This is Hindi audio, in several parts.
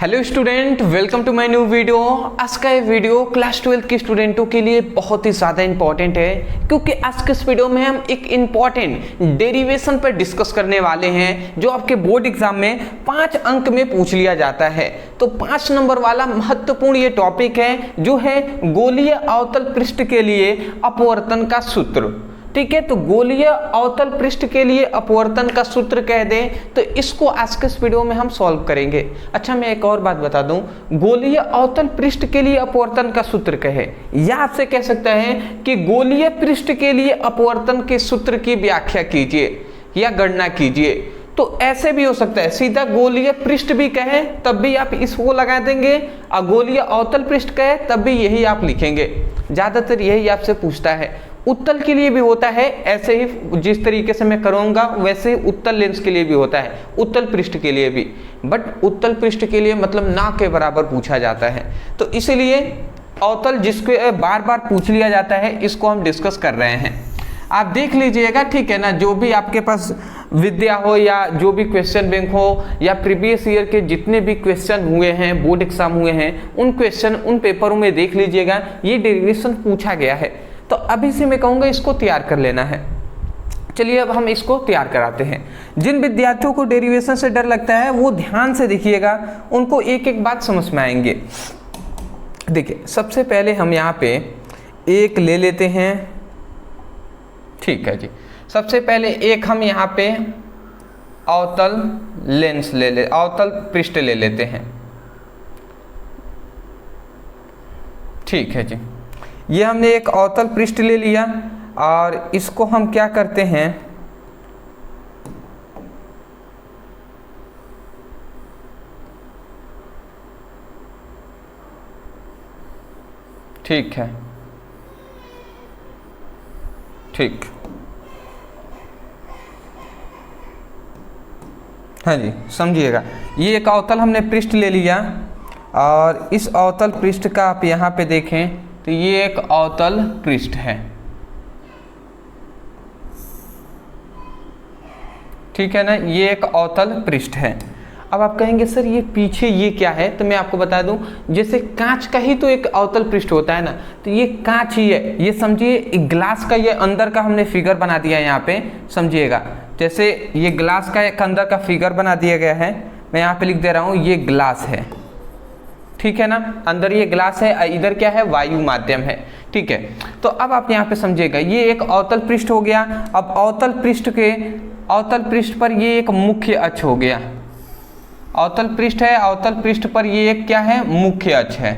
Hello student, welcome to my new video. आज का ये वीडियो क्लास 12 के स्टूडेंटों के लिए बहुत ही ज़्यादा इंपॉर्टेंट है, क्योंकि आज के इस वीडियो में हम एक इंपॉर्टेंट डेरिवेशन पर डिस्कस करने वाले हैं जो आपके बोर्ड एग्जाम में 5 अंक में पूछ लिया जाता है। तो 5 नंबर वाला महत्वपूर्ण ये टॉपिक है जो है गोलीय अवतल पृष्ठ के लिए अपवर्तन का सूत्र। ठीक है, तो गोलीय अवतल पृष्ठ के लिए अपवर्तन का सूत्र कह दें तो इसको आज के इस वीडियो में हम सॉल्व करेंगे। अच्छा, मैं एक और बात बता दूं, गोलीय अवतल पृष्ठ के लिए अपवर्तन का सूत्र कहे या आपसे कह सकता है कि गोलीय पृष्ठ के लिए अपवर्तन के सूत्र की व्याख्या कीजिए या गणना कीजिए। तो ऐसे भी हो सकता है, सीधा गोलीय पृष्ठ भी कहे तब भी आप इसको लगा देंगे, और गोलीय अवतल पृष्ठ कहे तब भी यही आप लिखेंगे। ज्यादातर यही आपसे पूछता है। उत्तल के लिए भी होता है ऐसे ही, जिस तरीके से मैं करूंगा वैसे ही उत्तल लेंस के लिए भी होता है, उत्तल पृष्ठ के लिए भी। बट उत्तल पृष्ठ के लिए मतलब ना के बराबर पूछा जाता है, तो इसीलिए अवतल जिसको बार बार पूछ लिया जाता है इसको हम डिस्कस कर रहे हैं। आप देख लीजिएगा, ठीक है ना। जो भी आपके पास विद्या हो या जो भी क्वेश्चन बैंक हो या प्रीवियस ईयर के जितने भी क्वेश्चन हुए हैं, बोर्ड एग्जाम हुए हैं, उन क्वेश्चन उन पेपरों में देख लीजिएगा, ये डेरिवेशन पूछा गया है। तो अभी से मैं कहूँगा इसको तैयार कर लेना है। चलिए अब हम इसको तैयार कराते हैं। जिन विद्यार्थियों को डेरिवेशन से डर लगता है वो ध्यान से देखिएगा, उनको एक एक बात समझ में आएंगे। देखिए, सबसे पहले हम यहाँ पे एक ले लेते हैं। ठीक है जी, सबसे पहले एक हम यहाँ पे अवतल लेंस अवतल पृष्ठ ले लेते हैं। ठीक है जी, ये हमने एक अवतल पृष्ठ ले लिया और इसको हम क्या करते हैं, ठीक है, ठीक, हाँ जी, समझिएगा। ये एक अवतल हमने पृष्ठ ले लिया और इस अवतल पृष्ठ का आप यहाँ पे देखें तो ये एक अवतल पृष्ठ है। ठीक है ना, ये एक अवतल पृष्ठ है। अब आप कहेंगे सर ये पीछे ये क्या है, तो मैं आपको बता दूं, जैसे कांच का ही तो एक अवतल पृष्ठ होता है ना, तो ये कांच ही है। ये समझिए ग्लास का ये अंदर का हमने फिगर बना दिया है यहाँ पे, समझिएगा। जैसे ये ग्लास का एक अंदर का फिगर बना दिया गया है, मैं यहाँ पे लिख दे रहा हूँ ये ग्लास है। ठीक है ना, अंदर ये ग्लास है, इधर क्या है, वायु माध्यम है। ठीक है, तो अब आप यहाँ पे समझिएगा ये एक अवतल पृष्ठ हो गया। अब अवतल पृष्ठ पर ये एक मुख्य अक्ष हो गया। अवतल पृष्ठ है, अवतल पृष्ठ पर ये एक क्या है, मुख्य अक्ष है।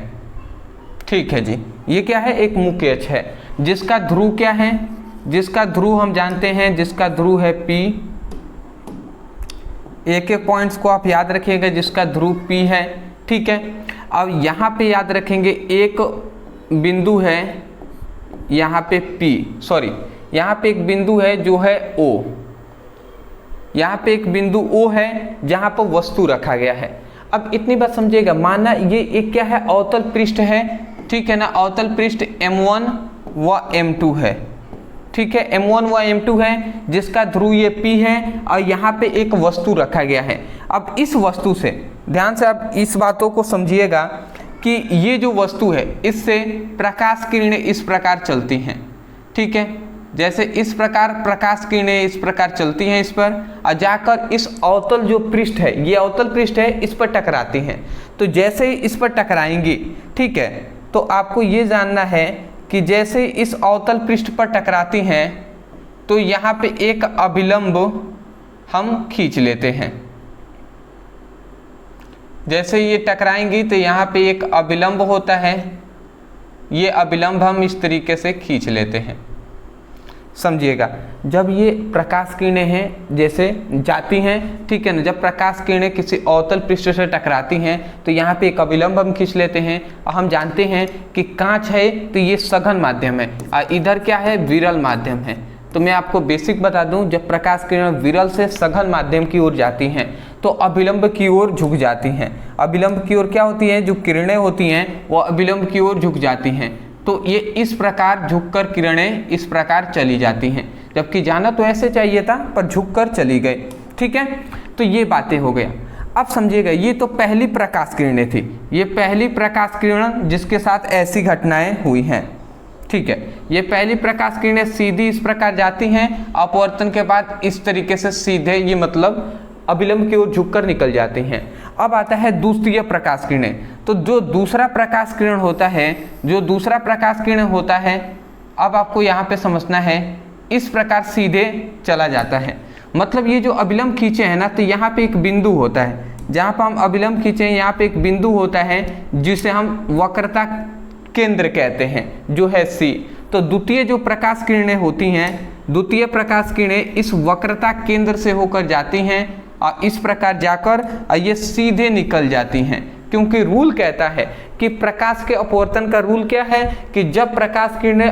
ठीक है जी, ये क्या है, एक मुख्य अक्ष है जिसका ध्रुव क्या है, जिसका ध्रुव हम जानते हैं, जिसका ध्रुव है P। एक एक पॉइंट्स को आप याद रखिएगा जिसका ध्रुव P है। ठीक है, अब यहाँ पे याद रखेंगे एक बिंदु है यहाँ पे यहाँ पे एक बिंदु है जो है O। यहाँ पे एक बिंदु O है जहाँ पर वस्तु रखा गया है। अब इतनी बात समझिएगा, माना ये एक क्या है, अवतल पृष्ठ है। ठीक है ना, अवतल पृष्ठ M1 व M2 है। ठीक है, M1 व M2 है जिसका ध्रुव ये P है और यहाँ पे एक वस्तु रखा गया है। अब इस वस्तु से ध्यान से आप इस बातों को समझिएगा कि ये जो वस्तु है इससे प्रकाश किरणें इस प्रकार चलती हैं। ठीक है, जैसे इस प्रकार प्रकाश किरणें इस प्रकार चलती हैं इस पर, और जाकर इस अवतल जो पृष्ठ है, ये अवतल पृष्ठ है, इस पर टकराती हैं। तो जैसे ही इस पर टकराएंगी, ठीक है, तो आपको ये जानना है कि जैसे इस अवतल पृष्ठ पर टकराती हैं तो यहाँ पे एक अभिलंब हम खींच लेते हैं। जैसे ये टकराएंगी तो यहाँ पे एक अभिलंब होता है, ये अभिलंब हम इस तरीके से खींच लेते हैं। समझिएगा, जब ये प्रकाश किरणें हैं जैसे जाती हैं, ठीक है ना, जब प्रकाश किरणें किसी अवतल पृष्ठ से टकराती हैं तो यहाँ पे एक अभिलंब हम खींच लेते हैं। और हम जानते हैं कि कांच है तो ये सघन माध्यम है और इधर क्या है, विरल माध्यम है। तो मैं आपको बेसिक बता दूं, जब प्रकाश किरण विरल से सघन माध्यम की ओर जाती हैं तो अभिलंब की ओर झुक जाती हैं। अभिलंब की ओर क्या होती है, जो किरणें होती हैं वो अभिलंब की ओर झुक जाती हैं। तो ये इस प्रकार झुककर किरणें इस प्रकार चली जाती हैं, जबकि जाना तो ऐसे चाहिए था पर झुककर चली गई। ठीक है, तो ये बातें हो गया। अब समझिएगा, ये तो पहली प्रकाश किरणें थी, ये पहली प्रकाश किरण जिसके साथ ऐसी घटनाएं हुई हैं, ठीक है। ये पहली प्रकाश किरणें सीधी इस प्रकार जाती हैं, अपवर्तन के बाद इस तरीके से सीधे ये मतलब अभिलंब की ओर झुककर निकल जाती हैं। अब आता है दूसरी प्रकाश किरणें। तो जो दूसरा प्रकाश किरण होता है, जो दूसरा प्रकाश किरण होता है, अब आपको यहाँ पे समझना है, इस प्रकार सीधे चला जाता है। मतलब ये जो अभिलंब खींचे हैं ना, तो यहाँ पे एक बिंदु होता है, जहाँ पर हम अभिलंब खींचे हैं यहाँ पे एक बिंदु होता है जिसे हम वक्रता केंद्र कहते हैं, जो है C। तो द्वितीय जो प्रकाश किरणें होती हैं, द्वितीय प्रकाश किरणें इस वक्रता केंद्र से होकर जाती हैं और इस प्रकार जाकर ये सीधे निकल जाती हैं, क्योंकि रूल कहता है कि प्रकाश के अपवर्तन का रूल क्या है कि जब प्रकाश किरणें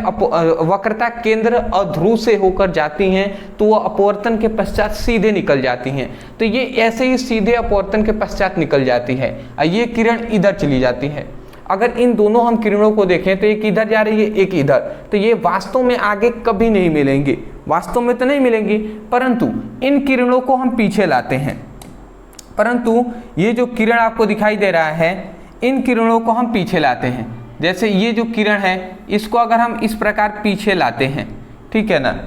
वक्रता केंद्र और ध्रुव से होकर जाती हैं तो वो अपवर्तन के पश्चात सीधे निकल जाती हैं। तो ये ऐसे ही सीधे अपवर्तन के पश्चात निकल जाती है और ये किरण इधर चली जाती है। अगर इन दोनों हम किरणों को देखें तो एक इधर जा रही है, एक इधर, तो ये वास्तव में आगे कभी नहीं मिलेंगी, वास्तव में तो नहीं मिलेंगी, परंतु इन किरणों को हम पीछे लाते हैं। परंतु ये जो किरण आपको दिखाई दे रहा है, इन किरणों को हम पीछे लाते हैं। जैसे ये जो किरण है, इसको अगर हम इस प्रकार पीछे लाते हैं, ठीक है ना,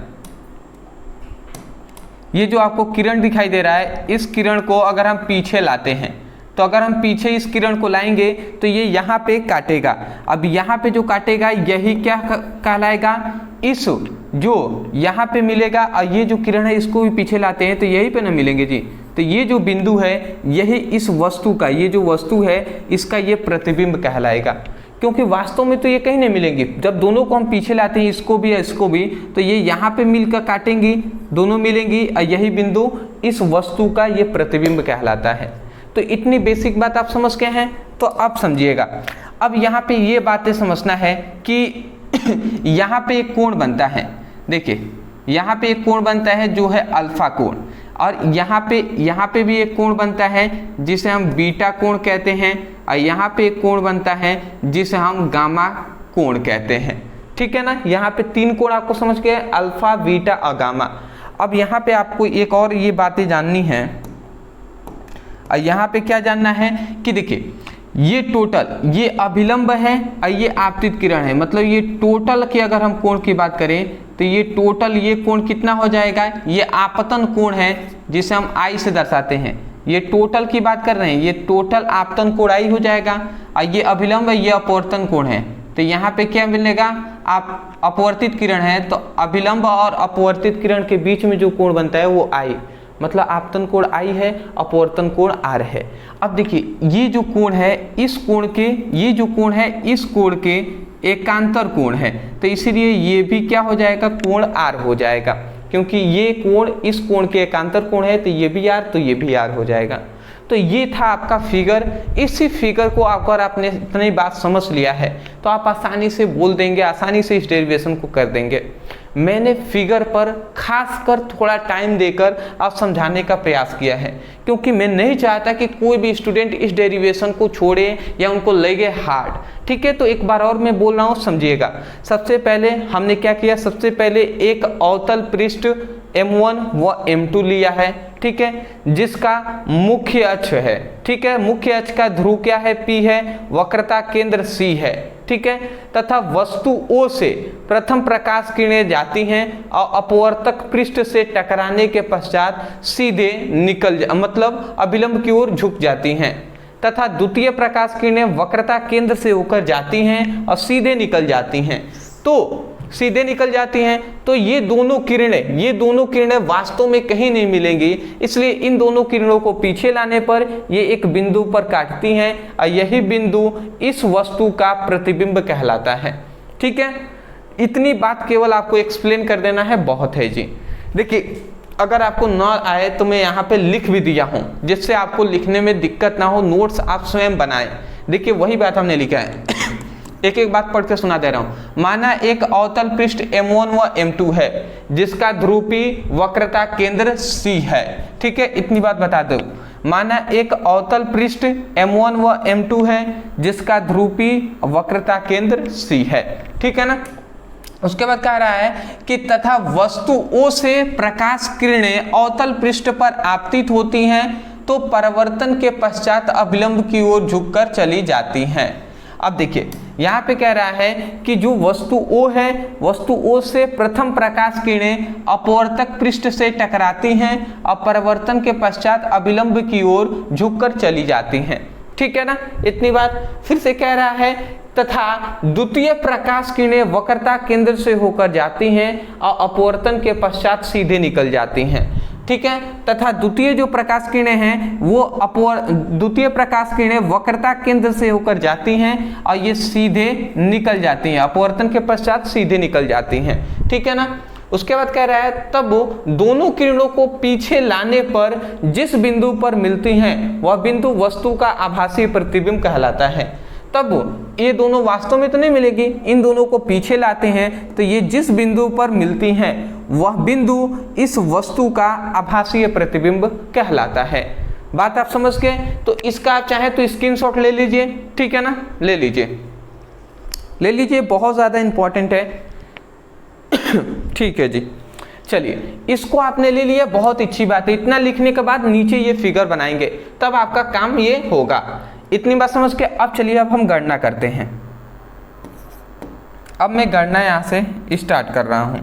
ये जो आपको किरण दिखाई दे रहा है, इस किरण को अगर हम पीछे लाते हैं, तो अगर हम पीछे इस किरण को लाएंगे तो ये यहाँ पे काटेगा। अब यहाँ पे जो काटेगा यही क्या कहलाएगा, इस जो यहाँ पे मिलेगा, और ये जो किरण है इसको भी पीछे लाते हैं तो यही पे ना मिलेंगे जी। तो ये जो बिंदु है यही इस वस्तु का, ये जो वस्तु है इसका ये प्रतिबिंब कहलाएगा, क्योंकि वास्तव में तो ये कहीं नहीं मिलेंगे। जब दोनों को हम पीछे लाते हैं, इसको भी या इसको भी, तो ये यहाँ पे मिलकर काटेंगी, दोनों मिलेंगी और यही बिंदु इस वस्तु का ये प्रतिबिंब कहलाता है। तो इतनी बेसिक बात आप समझ गए हैं। तो अब समझिएगा, अब यहाँ पे ये बातें समझना है कि यहाँ पे एक कोण बनता है, देखिए यहाँ पे एक कोण बनता है जो है अल्फा कोण, और यहाँ पे भी एक कोण बनता है जिसे हम बीटा कोण कहते हैं, और यहाँ पे एक कोण बनता है जिसे हम गामा कोण कहते हैं, ठीक है ना। यहाँ पे तीन कोण आपको समझ गए, अल्फा, बीटा और गामा। अब यहाँ पे आपको एक और ये बातें जाननी है, और यहाँ पे क्या जानना है कि देखिए ये टोटल, ये अभिलंब है और ये आपतित किरण है, मतलब ये टोटल की अगर हम कोण की बात करें तो ये टोटल ये कोण कितना हो जाएगा, ये आपतन कोण है जिसे हम I से दर्शाते हैं। ये टोटल की बात कर रहे हैं, ये टोटल आपतन कोण I हो जाएगा, और ये अभिलंब है, ये अपवर्तन कोण है। तो यहाँ पे क्या मिलेगा, आप अपवर्तित किरण है तो अभिलंब और अपवर्तित किरण के बीच में जो कोण बनता है वो I, मतलब आपतन कोण I है, अपवर्तन कोण R है। अब देखिए ये जो कोण है, इस कोण के, ये जो कोण है इस कोण के एकांतर कोण है, तो इसीलिए ये भी क्या हो जाएगा, कोण R हो जाएगा, क्योंकि ये कोण इस कोण के एकांतर कोण है, तो ये भी R, तो ये भी R हो जाएगा। तो ये था आपका फिगर। इसी फिगर को अगर आपने इतनी बात समझ लिया है तो आप आसानी से बोल देंगे, आसानी से इस डेरिवेशन को कर देंगे। मैंने फिगर पर खासकर थोड़ा टाइम देकर आप समझाने का प्रयास किया है, क्योंकि मैं नहीं चाहता कि कोई भी स्टूडेंट इस डेरिवेशन को छोड़े या उनको लगे हार्ड, ठीक है। तो एक बार और मैं बोल रहा हूँ, समझिएगा। सबसे पहले हमने क्या किया, सबसे पहले एक अवतल पृष्ठ M1 व M2 लिया है, ठीक है, जिसका मुख्य अक्ष है, ठीक है, मुख्य अक्ष का ध्रुव क्या है, P है, वक्रता केंद्र C है, ठीक है, तथा वस्तु O से प्रथम प्रकाश किरणें जाती हैं और अपवर्तक पृष्ठ से टकराने के पश्चात सीधे मतलब अभिलंब की ओर झुक जाती हैं, तथा द्वितीय प्रकाश किरणें वक्रता केंद्र से होकर जाती हैं और सीधे निकल जाती हैं। तो सीधे निकल जाती हैं, तो ये दोनों किरणें वास्तव में कहीं नहीं मिलेंगी, इसलिए इन दोनों किरणों को पीछे लाने पर ये एक बिंदु पर काटती हैं और यही बिंदु इस वस्तु का प्रतिबिंब कहलाता है, ठीक है। इतनी बात केवल आपको एक्सप्लेन कर देना है, बहुत है जी। देखिए अगर आपको ना आए तो मैं यहाँ पे लिख भी दिया हूँ, जिससे आपको लिखने में दिक्कत ना हो, नोट्स आप स्वयं बनाएं। देखिए वही बात हमने लिखा है, एक एक बात पढ़ के सुना दे रहा हूं। माना एक अवतल पृष्ठ M1 व M2 है जिसका ध्रुवी वक्रता केंद्र C है, ठीक है, इतनी बात बता दो। माना एक अवतल पृष्ठ M1 व M2 है जिसका ध्रुवी वक्रता केंद्र C है, ठीक है ना। उसके बाद कह रहा है कि तथा वस्तु O से प्रकाश किरणें अवतल पृष्ठ पर आपतित होती हैं तो परावर्तन के पश्चात अभिलंब की ओर झुककर चली जाती हैं। अब देखिए यहाँ पे कह रहा है कि जो वस्तु O है, वस्तु O से प्रथम प्रकाश किरणें अपवर्तक पृष्ठ से टकराती हैं और परावर्तन के पश्चात अभिलंब की ओर झुककर चली जाती हैं। ठीक है ना, इतनी बात। फिर से कह रहा है तथा द्वितीय प्रकाश किरणें वक्रता केंद्र से होकर जाती हैं और अपवर्तन के पश्चात सीधे निकल जाती हैं। ठीक है, तथा द्वितीय जो प्रकाश किरणें हैं वो द्वितीय प्रकाश किरणें वक्रता केंद्र से होकर जाती हैं और ये सीधे निकल जाती हैं, अपवर्तन के पश्चात सीधे निकल जाती हैं। ठीक है ना। उसके बाद कह रहा है तब दोनों किरणों को पीछे लाने पर जिस बिंदु पर मिलती हैं वह बिंदु वस्तु का आभासीय प्रतिबिंब कहलाता है। तब ये दोनों वास्तव में तो नहीं मिलेगी, इन दोनों को पीछे लाते हैं तो ये जिस बिंदु पर मिलती हैं वह बिंदु इस वस्तु का आभासीय प्रतिबिंब कहलाता है। बात आप समझ गए। तो इसका आप चाहे तो स्क्रीनशॉट ले लीजिए। ठीक है ना, ले लीजिए, बहुत ज़्यादा इंपॉर्टेंट है। ठीक है जी, चलिए इसको आपने ले लिया, बहुत अच्छी बात है। इतना लिखने के बाद नीचे ये फिगर बनाएंगे, तब आपका काम ये होगा। इतनी बात समझ के अब चलिए अब हम गणना करते हैं। अब मैं गणना यहाँ से स्टार्ट कर रहा हूँ।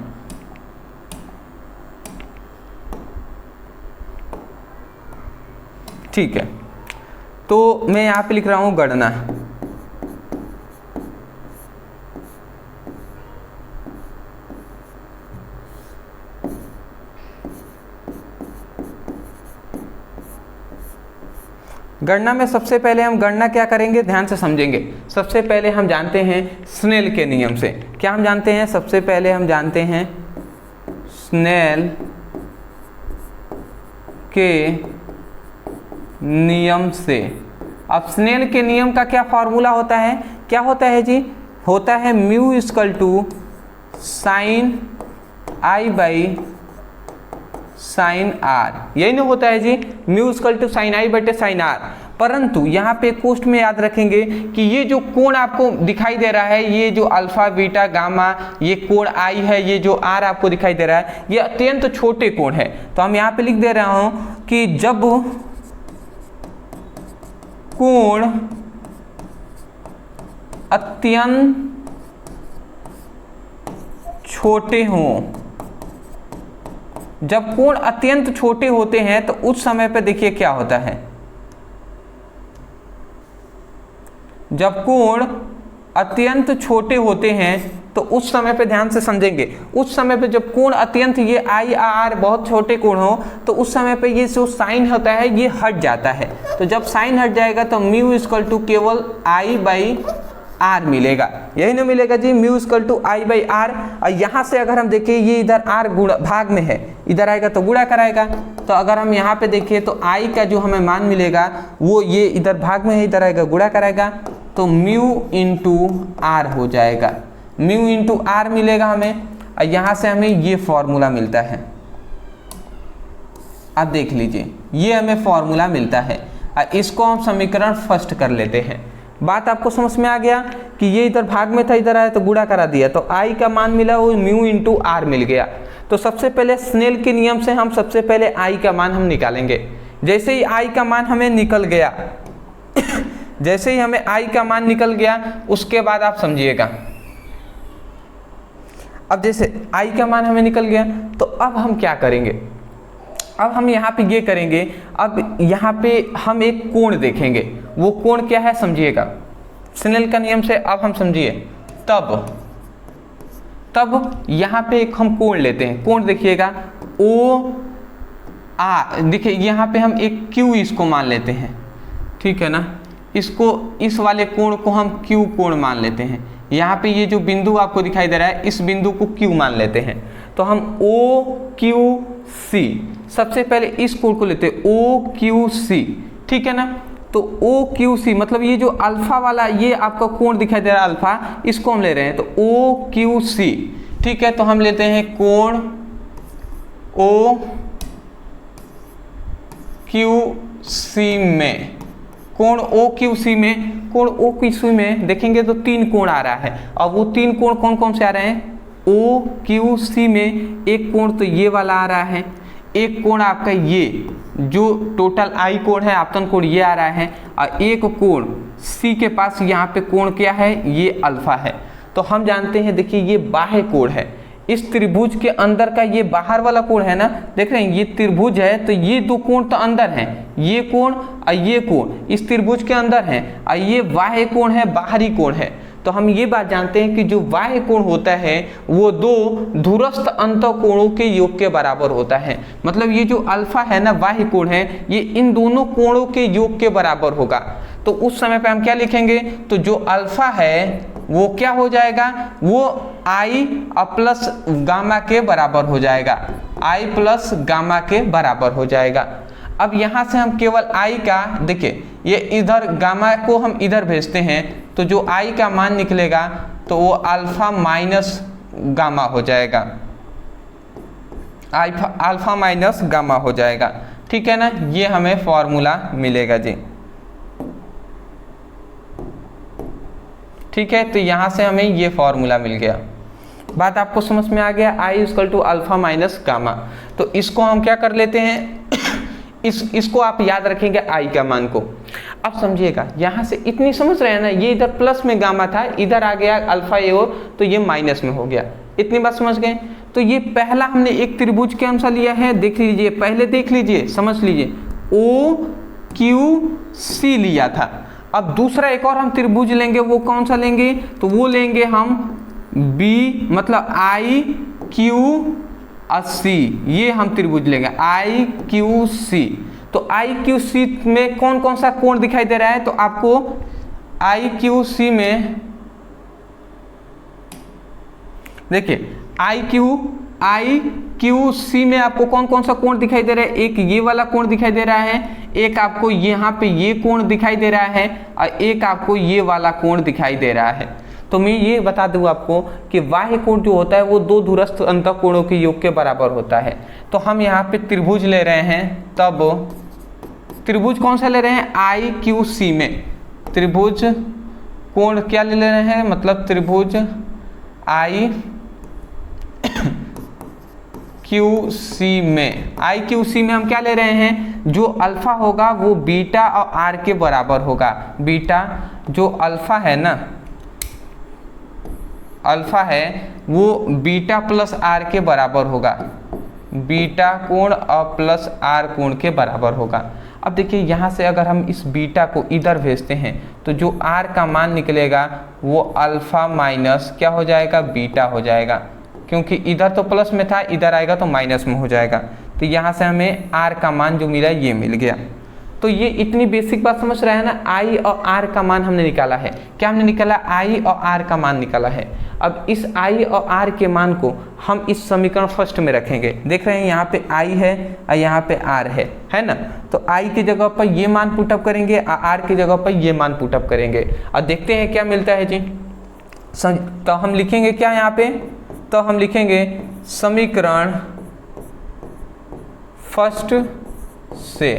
ठीक है, तो मैं यहाँ पे लिख रहा हूँ गणना। गणना में सबसे पहले हम गणना क्या करेंगे, ध्यान से समझेंगे। सबसे पहले हम जानते हैं स्नेल के नियम से। क्या हम जानते हैं? सबसे पहले हम जानते हैं स्नेल के नियम से। अब स्नेल के नियम का क्या फॉर्मूला होता है? क्या होता है जी? होता है mu equal to sine i by sine r. यही ना होता है जी, mu equal to sine i बटे साइन आर। परंतु यहाँ पे कोष्ठ में याद रखेंगे कि ये जो कोण आपको दिखाई दे रहा है, ये जो अल्फा बीटा गामा, ये कोण आई है, ये जो आर आपको दिखाई दे रहा है, ये अत्यंत छोटे कोण है। तो हम यहाँ पे लिख दे रहा हूँ कि जब कोण अत्यंत छोटे हों, जब कोण अत्यंत छोटे होते हैं तो उस समय पे देखिए क्या होता है। जब कोण अत्यंत छोटे होते हैं तो उस समय पे ध्यान से समझेंगे। उस समय पे जब कोण अत्यंत, ये आई आर बहुत छोटे कोण हो, तो उस समय पे ये जो साइन होता है ये हट जाता है। तो जब साइन हट जाएगा तो म्यू इक्वल टू केवल आई बाई आर मिलेगा। यही ना मिलेगा जी, mu equal to I by R. और यहाँ से अगर हम देखें ये इधर आर गुणा भाग में है, इधर आएगा तो गुणा कराएगा। तो अगर हम यहाँ पे देखें तो आई का जो हमें मान मिलेगा वो ये इधर भाग में है, इधर आएगा गुणा कराएगा, तो म्यू इंटू आर हो जाएगा। म्यू इंटू आर मिलेगा हमें, और यहाँ से हमें ये फॉर्मूला मिलता है। अब देख लीजिए ये हमें फॉर्मूला मिलता है, और इसको हम समीकरण फर्स्ट कर लेते हैं। बात आपको समझ में आ गया कि ये इधर भाग में था, इधर आया तो गुणा करा दिया, तो आई का मान मिला वो म्यू इंटू आर मिल गया। तो सबसे पहले स्नेल के नियम से हम सबसे पहले आई का मान हम निकालेंगे। जैसे ही आई का मान हमें निकल गया जैसे ही हमें आई का मान निकल गया, उसके बाद आप समझिएगा। अब जैसे आई का मान हमें निकल गया तो अब हम क्या करेंगे? अब हम यहाँ पे ये करेंगे, अब यहाँ पे हम एक कोण देखेंगे। वो कोण क्या है समझिएगा, स्नेल का नियम से। अब हम समझिए, तब यहाँ पे एक हम कोण लेते हैं। कोण देखिएगा ओ आ, देखिए यहाँ पे हम एक क्यू इसको मान लेते हैं। ठीक है ना, इसको, इस वाले कोण को हम क्यू कोण मान लेते हैं। यहाँ पे ये जो बिंदु आपको दिखाई दे रहा है, इस बिंदु को क्यू मान लेते हैं। तो हम ओ क्यू सी, सबसे पहले इस कोण को लेते हैं, ओ क्यू सी। ठीक है ना, तो ओ क्यू सी मतलब ये जो अल्फा वाला ये आपका कोण दिखाई दे रहा है अल्फा, इसको हम ले रहे हैं, तो ओ क्यू सी। ठीक है, तो हम लेते हैं कोण ओ क्यू सी में, कोण ओ क्यू सी में, कोण ओ क्यू सी में देखेंगे तो तीन कोण आ रहा है। और वो तीन कोण कौन कौन से आ रहे हैं? ओ क्यू सी में एक कोण तो ये वाला आ रहा है, एक कोण आपका ये जो टोटल आई कोण है, आपतन कोण ये आ रहा है, और एक कोण सी के पास यहाँ पे कोण क्या है, ये अल्फा है। तो हम जानते हैं, देखिए ये बाह्य कोण है, इस त्रिभुज के अंदर का ये बाहर वाला कोण है ना, देख रहे हैं ये त्रिभुज है, तो ये दो कोण तो अंदर हैं, ये कोण और ये कोण इस त्रिभुज के अंदर है, और ये बाह्य कोण है, बाहरी कोण है। तो हम ये बात जानते हैं कि जो बाह्य कोण होता है वो दो दूरस्थ अंतःकोणों के योग के बराबर होता है। मतलब ये जो अल्फा है ना, बाह्य कोण है, ये इन दोनों कोणों के योग के बराबर होगा। तो उस समय पे हम क्या लिखेंगे, तो जो अल्फा है वो क्या हो जाएगा, वो आई प्लस गामा के बराबर हो जाएगा, आई प्लस गामा के बराबर हो जाएगा। अब यहाँ से हम केवल आई का, देखिए ये इधर गामा को हम इधर भेजते हैं, तो जो आई का मान निकलेगा तो वो अल्फा माइनस गामा हो जाएगा, अल्फा माइनस गामा हो जाएगा। ठीक है ना, ये हमें फॉर्मूला मिलेगा जी। ठीक है, तो यहाँ से हमें ये फॉर्मूला मिल गया। बात आपको समझ में आ गया, I equal to alpha minus gamma. तो इसको हम क्या कर लेते हैं, इसको आप याद रखेंगे आई का मान को। अब समझिएगा, यहाँ से इतनी समझ रहे हैं ना, ये इधर प्लस में गामा था, इधर आ गया अल्फा ए और, तो ये माइनस में हो गया। इतनी बात समझ गए। तो ये पहला हमने एक त्रिभुज के अनुसार लिया है, देख लीजिए, पहले देख लीजिए, समझ लीजिए, ओ क्यू सी लिया था। अब दूसरा एक और हम त्रिभुज लेंगे, वो कौन सा लेंगे, तो वो लेंगे हम बी, मतलब आई क्यू सी, ये हम त्रिभुज लेंगे आई क्यू सी। तो आई क्यू सी में कौन कौन सा कोण दिखाई दे रहा है, तो आपको आई क्यू सी में देखिए आई क्यू सी में आपको कौन कौन सा कोण दिखाई दे रहा है, एक ये वाला कोण दिखाई दे रहा है, एक आपको यहाँ पे ये कोण दिखाई दे रहा है, और एक आपको ये वाला कोण दिखाई दे रहा है। तो मैं ये बता दूं आपको कि बाह्य कोण जो होता है वो दो दूरस्थ अंतःकोणों के योग के बराबर होता है। तो हम यहाँ पे त्रिभुज ले रहे हैं, तब त्रिभुज कौन सा ले रहे हैं, आई क्यू सी में त्रिभुज कोण क्या ले रहे हैं, मतलब त्रिभुज आई क्यू सी में, आई क्यू सी में हम क्या ले रहे हैं, जो अल्फा होगा वो बीटा और आर के बराबर होगा। बीटा जो अल्फा है ना, अल्फा है वो बीटा प्लस आर के बराबर होगा, बीटा कोण और प्लस आर कोण के बराबर होगा। अब देखिए यहाँ से अगर हम इस बीटा को इधर भेजते हैं तो जो आर का मान निकलेगा वो अल्फा माइनस क्या हो जाएगा, बीटा हो जाएगा, क्योंकि इधर तो प्लस में था, इधर आएगा तो माइनस में हो जाएगा। तो यहाँ से हमें आर का मान जो मिला ये मिल गया। तो ये इतनी बेसिक बात समझ रहे हैं ना, आई और आर का मान हमने निकाला है। क्या हमने निकाला, आई और आर का मान निकाला है। अब इस आई और आर के मान को हम इस समीकरण फर्स्ट में रखेंगे। देख रहे हैं यहाँ पे आई है और यहाँ पे आर है ना। तो आई की जगह पर ये मान पुटअप करेंगे और आर की जगह पर ये मान पुटअप करेंगे और देखते हैं क्या मिलता है जी। तो हम लिखेंगे क्या यहाँ पे, तो हम लिखेंगे समीकरण फर्स्ट से,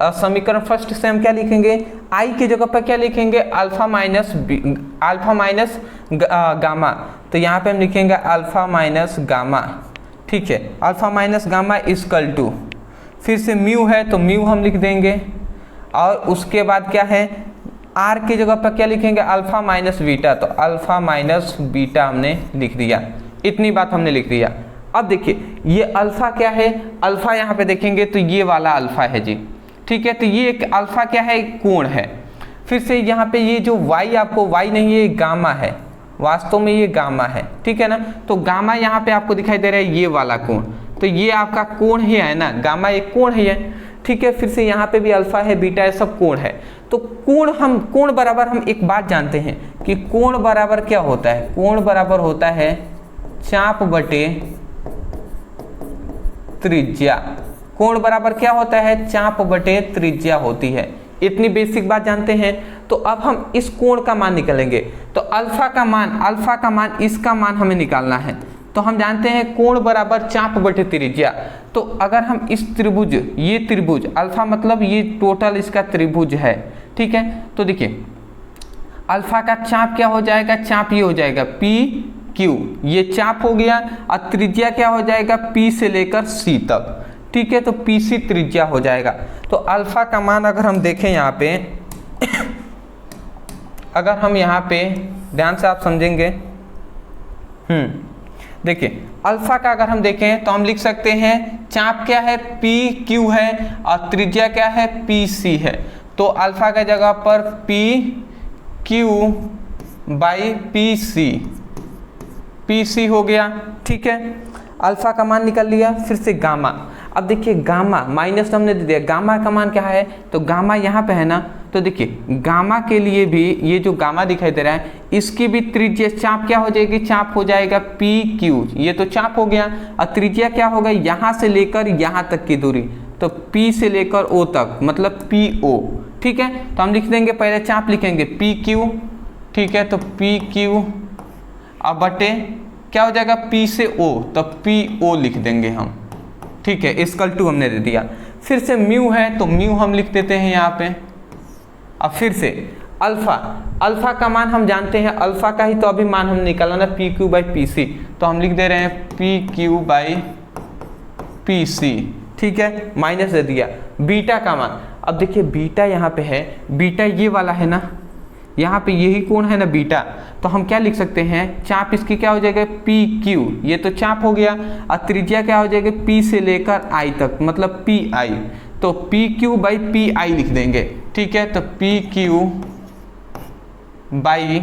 समीकरण फर्स्ट से हम क्या लिखेंगे, आई की जगह पर क्या लिखेंगे, अल्फा माइनस गामा। तो यहाँ पे हम लिखेंगे अल्फा माइनस गामा। ठीक है, alpha minus gamma equal to, फिर से म्यू है तो म्यू हम लिख देंगे, और उसके बाद क्या है, आर की जगह पर क्या लिखेंगे, अल्फा माइनस बीटा। तो अल्फा माइनस बीटा हमने लिख दिया। इतनी बात हमने लिख दिया। अब देखिए ये अल्फा क्या है, अल्फा यहाँ पे देखेंगे तो ये वाला अल्फा है जी। ठीक है, तो ये एक अल्फा क्या है, कोण है। फिर से यहाँ पे ये जो y, आपको y नहीं, ये गामा है, वास्तव में ये गामा है। ठीक है ना, तो गामा यहाँ पे आपको दिखाई दे रहा है ये वाला कोण, तो ये आपका कोण ही है ना, गामा एक कोण ही है। ठीक है, फिर से यहाँ पे भी अल्फा है, बीटा है, सब कोण है। तो कोण बराबर हम एक बात जानते हैं कि कोण बराबर क्या होता है, कोण बराबर होता है चाप बटे त्रिज्या। कोण बराबर क्या होता है, चाप बटे त्रिज्या होती है। इतनी बेसिक बात जानते हैं। तो अब हम इस कोण का मान निकालेंगे। तो अल्फा का मान इसका मान हमें निकालना है। तो हम जानते हैं कोण बराबर चाप बटे त्रिज्या। तो अगर हम इस त्रिभुज, ये त्रिभुज अल्फा मतलब ये टोटल इसका त्रिभुज है। ठीक है, तो देखिए अल्फा का चाप क्या हो जाएगा, चाप ये हो जाएगा पी क्यू, ये चाप हो गया, और त्रिज्या क्या हो जाएगा, पी से लेकर सी तक। ठीक है, तो पी सी त्रिज्या हो जाएगा। तो अल्फा का मान अगर हम देखें यहाँ पे अगर हम यहाँ पे ध्यान से आप समझेंगे, देखिए अल्फा का अगर हम देखें तो हम लिख सकते हैं चाप क्या है, पी क्यू है और त्रिज्या क्या है, पी सी है। तो अल्फा का जगह पर p q by p c हो गया। ठीक है, अल्फा का मान निकल लिया। फिर से गामा, अब देखिए गामा माइनस हमने दे दिया, गामा का मान क्या है, तो गामा यहाँ पे है ना, तो देखिए गामा के लिए भी ये जो गामा दिखाई दे रहा है इसकी भी त्रिज्या चाप क्या हो जाएगी, चाप हो जाएगा पी क्यू, ये तो चाप हो गया। और त्रिज्या क्या होगा, यहाँ से लेकर यहाँ तक की दूरी, तो P से लेकर O तक मतलब पी ओ। ठीक है, तो हम लिख देंगे पहले चाप लिखेंगे पी क्यू। ठीक है, तो पी क्यू अब बटे क्या हो जाएगा, P से O, तो पी ओ लिख देंगे हम। ठीक है, इसकल टू हमने दे दिया। फिर से म्यू है तो म्यू हम लिख देते हैं यहाँ पे। अब फिर से अल्फा, अल्फा का मान हम जानते हैं, अल्फा का ही तो अभी मान हम निकाला ना, p q by p c, तो हम लिख दे रहे हैं P q by p c. ठीक है, माइनस दे दिया। बीटा का मान, अब देखिए बीटा यहाँ पे है, बीटा ये वाला है ना, यहाँ पे यही कोण है ना बीटा, तो हम क्या लिख सकते हैं, चाप इसकी क्या हो जाएगा, पी क्यू, ये तो चाप हो गया। और त्रिज्या क्या हो जाएगी, पी से लेकर आई तक मतलब पी आई, तो P q by P I लिख देंगे। ठीक है, तो P q by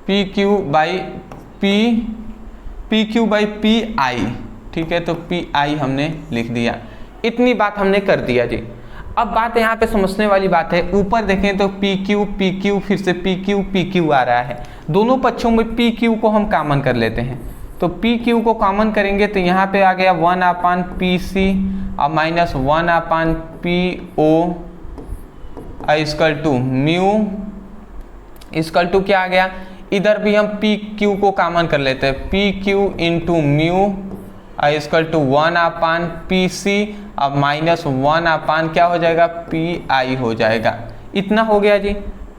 P q by P I. ठीक है, तो पी आई हमने लिख दिया। इतनी बात हमने कर दिया जी। अब बात यहाँ पे समझने वाली बात है, ऊपर देखें तो पी क्यू फिर से पी क्यू आ रहा है, दोनों पक्षों में पी क्यू को हम कॉमन कर लेते हैं। तो पी क्यू को कॉमन करेंगे तो यहाँ पे आ गया 1/पी और माइनस 1/पी ओ equal to mu, equal to क्या आ गया, इधर भी हम पी क्यू को कॉमन कर लेते हैं, P Q into mu equal to 1/पी सी अब माइनस 1/ क्या हो जाएगा, पी आई हो जाएगा। इतना हो गया जी।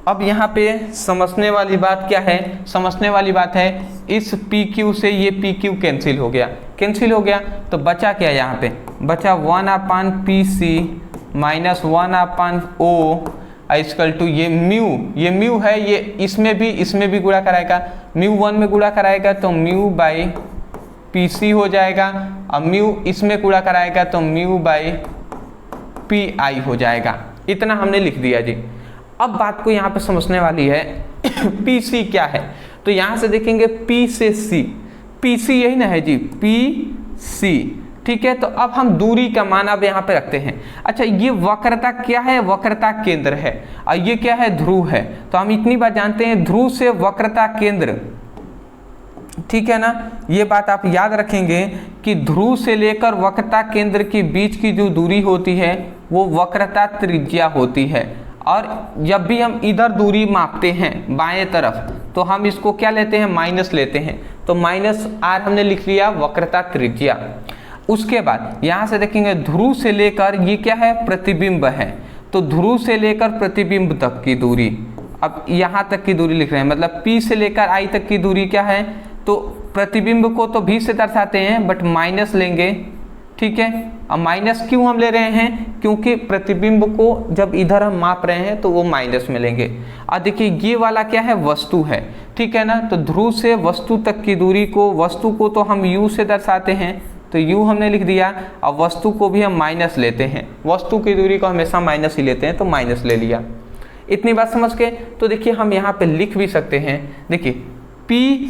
अब यहाँ पे समझने वाली बात क्या है, समझने वाली बात है इस पी क्यू से ये पी क्यू कैंसिल हो गया, कैंसिल हो गया, तो बचा क्या, यहाँ पे बचा 1/पी सी माइनस 1/ओ इक्वल टू ये म्यू है, ये इसमें भी गुणा कराएगा, म्यू 1 में गुणा कराएगा तो म्यू बाई पी सी हो जाएगा, और म्यू इसमें गुणा कराएगा तो म्यू बाई पी आई हो जाएगा। इतना हमने लिख दिया जी। अब बात को यहाँ पे समझने वाली है पी सी क्या है, तो यहाँ से देखेंगे पी से सी, पी सी यही ना है जी, पी सी। ठीक है, तो अब हम दूरी का मान अब यहाँ पे रखते हैं। अच्छा, ये वक्रता क्या है, वक्रता केंद्र है, और ये क्या है, ध्रुव है। तो हम इतनी बात जानते हैं, ध्रुव से वक्रता केंद्र, ठीक है ना, ये बात आप याद रखेंगे कि ध्रुव से लेकर वक्रता केंद्र के बीच की जो दूरी होती है वो वक्रता त्रिज्या होती है। और जब भी हम इधर दूरी मापते हैं बाएं तरफ, तो हम इसको क्या लेते हैं, माइनस लेते हैं, तो माइनस आर हमने लिख लिया वक्रता त्रिज्या। उसके बाद यहाँ से देखेंगे ध्रुव से लेकर ये क्या है, प्रतिबिंब है, तो ध्रुव से लेकर प्रतिबिंब तक की दूरी, अब यहाँ तक की दूरी लिख रहे हैं, मतलब P से लेकर I तक की दूरी क्या है, तो प्रतिबिंब को तो V से दर्शाते हैं बट माइनस लेंगे। ठीक है, अब माइनस क्यों हम ले रहे हैं, क्योंकि प्रतिबिंब को जब इधर हम माप रहे हैं तो वो माइनस में लेंगे। और देखिए ये वाला क्या है, वस्तु है, ठीक है ना, तो ध्रुव से वस्तु तक की दूरी को, वस्तु को तो हम U से दर्शाते हैं, तो U हमने लिख दिया, और वस्तु को भी हम माइनस लेते हैं, वस्तु की दूरी को हमेशा माइनस ही लेते हैं, तो माइनस ले लिया। इतनी बात समझ के, तो देखिए हम यहाँ पे लिख भी सकते हैं, देखिए पी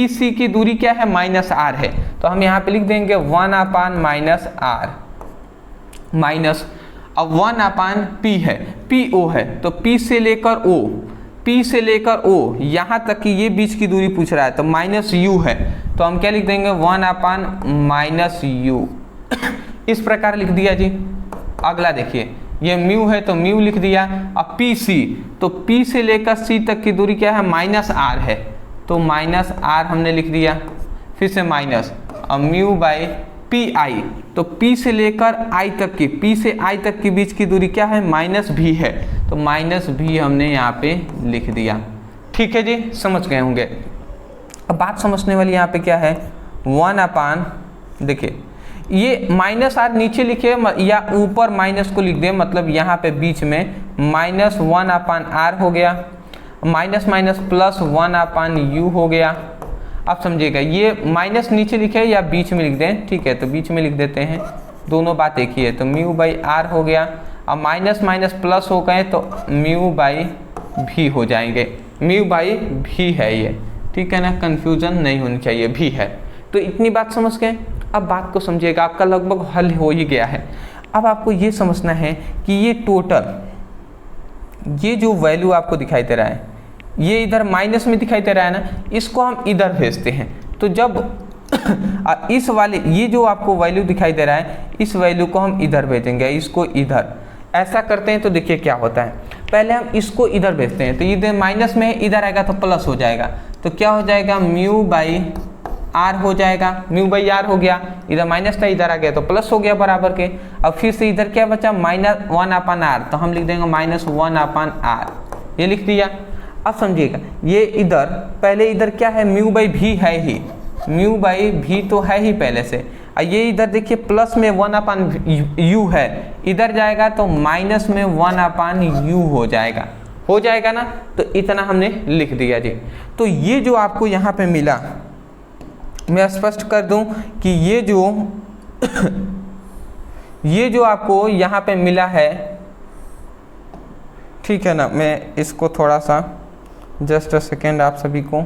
सी की दूरी क्या है, माइनस आर है, तो हम यहाँ पे लिख देंगे 1/- आर माइनस, अब 1/P है, पी ओ है, तो P से लेकर O, P से लेकर O यहाँ तक की ये बीच की दूरी पूछ रहा है, तो माइनस U है, तो हम क्या लिख देंगे 1/-U इस प्रकार लिख दिया जी। अगला देखिए ये म्यू है, तो म्यू लिख दिया। अब पी सी, तो P से लेकर C तक की दूरी क्या है, माइनस आर है, तो माइनस आर हमने लिख दिया, फिर से माइनस, अब म्यू बाई पी आई, तो P से लेकर I तक की, P से I तक की बीच की दूरी क्या है, माइनस भी है, तो माइनस भी हमने यहाँ पे लिख दिया। ठीक है जी, समझ गए होंगे। अब बात समझने वाली यहाँ पे क्या है, 1/- देखिए ये माइनस आर नीचे लिखे या ऊपर माइनस को लिख दे, मतलब यहाँ पे बीच में -1/r हो गया, माइनस माइनस +1/u हो गया। अब समझिएगा ये माइनस नीचे लिखे या बीच में लिख दें, ठीक है तो बीच में लिख देते हैं, दोनों बात एक ही है, तो μ/r हो गया। अब माइनस माइनस प्लस हो गए तो μ/v हो जाएंगे, μ/v है ये, ठीक है ना, कंफ्यूजन नहीं होनी चाहिए, भी है। तो इतनी बात समझ गए। अब बात को समझिएगा, आपका लगभग हल हो ही गया है। अब आपको ये समझना है कि ये टोटल, ये जो वैल्यू आपको दिखाई दे रहा है, ये इधर माइनस में दिखाई दे रहा है ना, इसको हम इधर भेजते हैं। तो जब इस वाले ये जो आपको वैल्यू दिखाई दे रहा है, इस वैल्यू को हम इधर भेजेंगे, इसको इधर, ऐसा करते हैं तो देखिए क्या होता है। पहले हम इसको इधर भेजते हैं, तो इधर माइनस में इधर आएगा तो प्लस हो जाएगा, तो क्या हो जाएगा μ/r हो जाएगा, μ/r हो गया, इधर माइनस था इधर आ गया तो प्लस हो गया बराबर के। अब फिर से इधर क्या बचा, -1/r, तो हम लिख देंगे -1/r, ये लिख दिया। अब समझिएगा ये इधर पहले इधर क्या है, μ/v है ही, μ/v तो है ही पहले से, और ये इधर देखिए प्लस में 1/u है, इधर जाएगा तो माइनस में 1/u हो जाएगा ना। तो इतना हमने लिख दिया जी। तो ये जो आपको यहाँ पे मिला, मैं स्पष्ट कर दूं कि ये जो आपको यहाँ पे मिला है, ठीक है ना, मैं इसको थोड़ा सा जस्ट अ सेकेंड आप सभी को,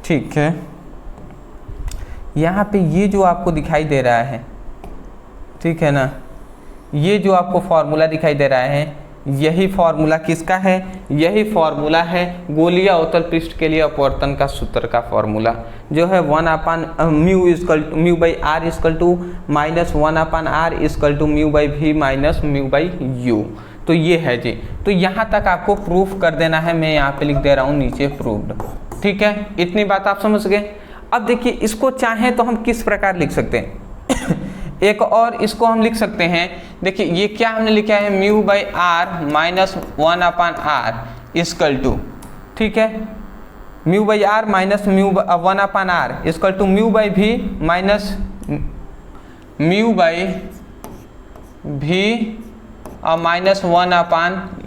ठीक है, यहाँ पे ये जो आपको दिखाई दे रहा है, ठीक है ना, ये जो आपको फॉर्मूला दिखाई दे रहा है, यही फॉर्मूला किसका है, यही फॉर्मूला है गोलीय अवतल पृष्ठ के लिए अपवर्तन का सूत्र का फॉर्मूला, जो है μ/r -1/r μ/v -μ/u। तो ये है जी। तो यहाँ तक आपको प्रूफ कर देना है, मैं यहाँ पे लिख दे रहा हूँ नीचे प्रूव्ड, ठीक है, इतनी बात आप समझ गए। अब देखिए इसको चाहें तो हम किस प्रकार लिख सकते हैं एक और इसको हम लिख सकते हैं, देखिए ये क्या हमने लिखा है, μ/r -1/r इक्वल टू, ठीक है, μ/r -1/r equal to μ/v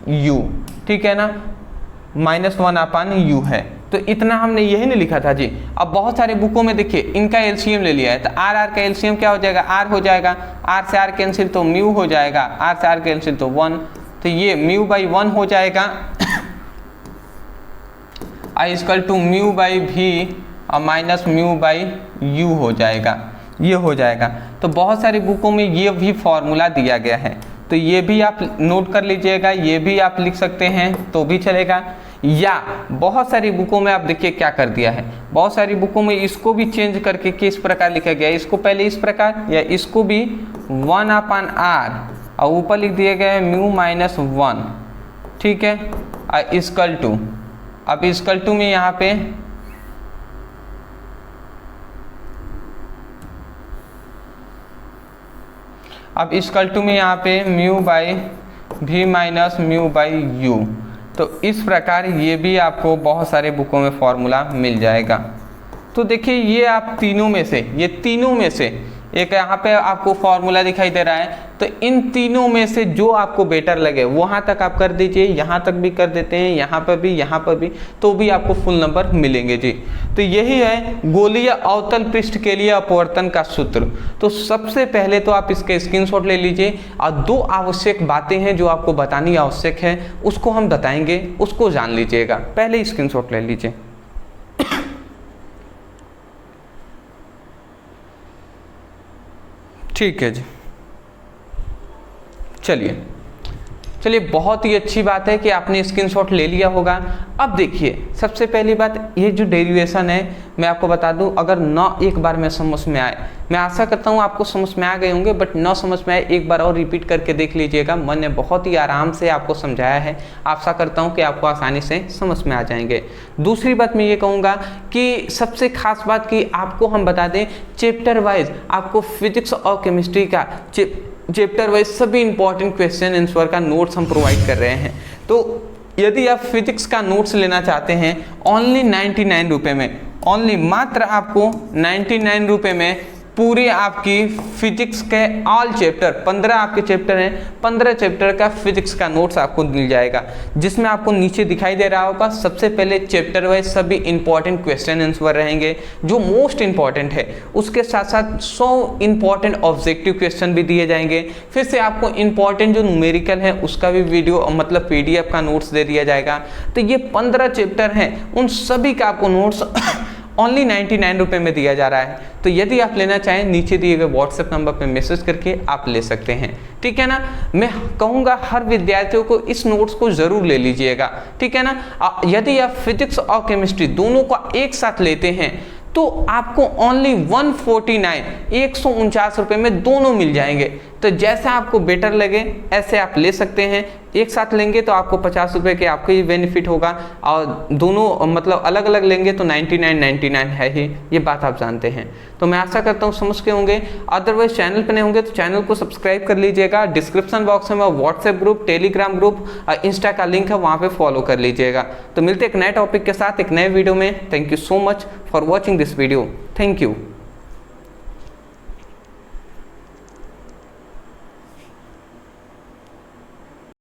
-1/u, ठीक है ना, -1/u है। तो इतना हमने यही नहीं लिखा था जी। अब बहुत सारे बुकों में देखिए इनका एलसीएम ले लिया है, तो आर का एलसीएम क्या हो जाएगा, आर हो जाएगा, आर से आर कैंसिल तो म्यू हो जाएगा, आर से आर कैंसिल तो 1, तो ये μ/1 हो जाएगा, आई इक्वल टू μ/v और -μ/u हो जाएगा, ये हो जाएगा। तो बहुत सारी बुकों में ये भी फॉर्मूला दिया गया है, तो ये भी आप नोट कर लीजिएगा, ये भी आप लिख सकते हैं तो भी चलेगा। या बहुत सारी बुकों में आप देखिए क्या कर दिया है, बहुत सारी बुकों में इसको भी चेंज करके किस प्रकार लिखा गया है, इसको पहले इस प्रकार या इसको भी 1/r और ऊपर लिख दिया गया है μ-1, ठीक है, इक्वल टू, अब इक्वल टू में यहाँ पे यहाँ पे μ/v -μ/u। तो इस प्रकार ये भी आपको बहुत सारे बुकों में फॉर्मूला मिल जाएगा। तो देखिए ये आप तीनों में से, ये तीनों में से एक यहाँ पे आपको फॉर्मूला दिखाई दे रहा है, तो इन तीनों में से जो आपको बेटर लगे वहाँ तक आप कर दीजिए, यहाँ तक भी कर देते हैं, यहाँ पर भी, तो भी आपको फुल नंबर मिलेंगे जी। तो यही है गोलीय अवतल पृष्ठ के लिए अपवर्तन का सूत्र। तो सबसे पहले तो आप इसके स्क्रीनशॉट ले लीजिए, और दो आवश्यक बातें हैं जो आपको बतानी आवश्यक है, उसको हम बताएंगे, उसको जान लीजिएगा। पहले स्क्रीनशॉट ले लीजिए। ठीक है जी, चलिए बहुत ही अच्छी बात है कि आपने स्क्रीनशॉट ले लिया होगा। अब देखिए सबसे पहली बात, ये जो डेरिवेशन है मैं आपको बता दूं, अगर न एक बार में समझ में आए, मैं आशा करता हूं आपको समझ में आ गए होंगे, बट न समझ में आए एक बार और रिपीट करके देख लीजिएगा। मैंने बहुत ही आराम से आपको समझाया है, आशा करता हूं कि आपको आसानी से समझ में आ जाएंगे। दूसरी बात मैं ये कहूँगा कि सबसे खास बात कि आपको हम बता दें, चैप्टर वाइज आपको फिजिक्स और केमिस्ट्री का चैप्टर वाइज सभी इंपॉर्टेंट क्वेश्चन आंसर का नोट्स हम प्रोवाइड कर रहे हैं। तो यदि आप फिजिक्स का नोट्स लेना चाहते हैं ओनली 99 रुपये में, ओनली मात्र आपको 99 रुपये में पूरी आपकी फिजिक्स के ऑल चैप्टर 15 आपके चैप्टर हैं, 15 चैप्टर का फिजिक्स का नोट्स आपको मिल जाएगा, जिसमें आपको नीचे दिखाई दे रहा होगा सबसे पहले चैप्टर वाइज सभी इंपॉर्टेंट क्वेश्चन आंसर रहेंगे जो मोस्ट इंपॉर्टेंट है। उसके साथ साथ 100 इंपॉर्टेंट ऑब्जेक्टिव क्वेश्चन भी दिए जाएंगे। फिर से आपको इंपॉर्टेंट जो न्यूमेरिकल है उसका भी वीडियो मतलब PDF का नोट्स दे दिया जाएगा। तो ये 15 चैप्टर हैं, उन सभी का आपको नोट्स ओनली 99 रुपये में दिया जा रहा है। तो यदि आप लेना चाहें नीचे दिए गए व्हाट्सएप नंबर पर मैसेज करके आप ले सकते हैं, ठीक है ना। मैं कहूँगा हर विद्यार्थियों को इस नोट्स को जरूर ले लीजिएगा, ठीक है ना। यदि आप फिजिक्स और केमिस्ट्री दोनों को एक साथ लेते हैं तो आपको ओनली 149 रुपये में दोनों मिल जाएंगे। तो जैसा आपको बेटर लगे ऐसे आप ले सकते हैं। एक साथ लेंगे तो आपको 50 रुपये के आपको ही बेनिफिट होगा, और दोनों मतलब अलग अलग लेंगे तो 99 है ही, ये बात आप जानते हैं। तो मैं आशा करता हूँ समझ के होंगे। अदरवाइज चैनल पर नहीं होंगे तो चैनल को सब्सक्राइब कर लीजिएगा। डिस्क्रिप्शन बॉक्स में WhatsApp group, Telegram group, Insta का लिंक है, वहाँ पर फॉलो कर लीजिएगा। तो मिलते एक नए टॉपिक के साथ एक नए वीडियो में। Thank you so much for watching this video. Thank you.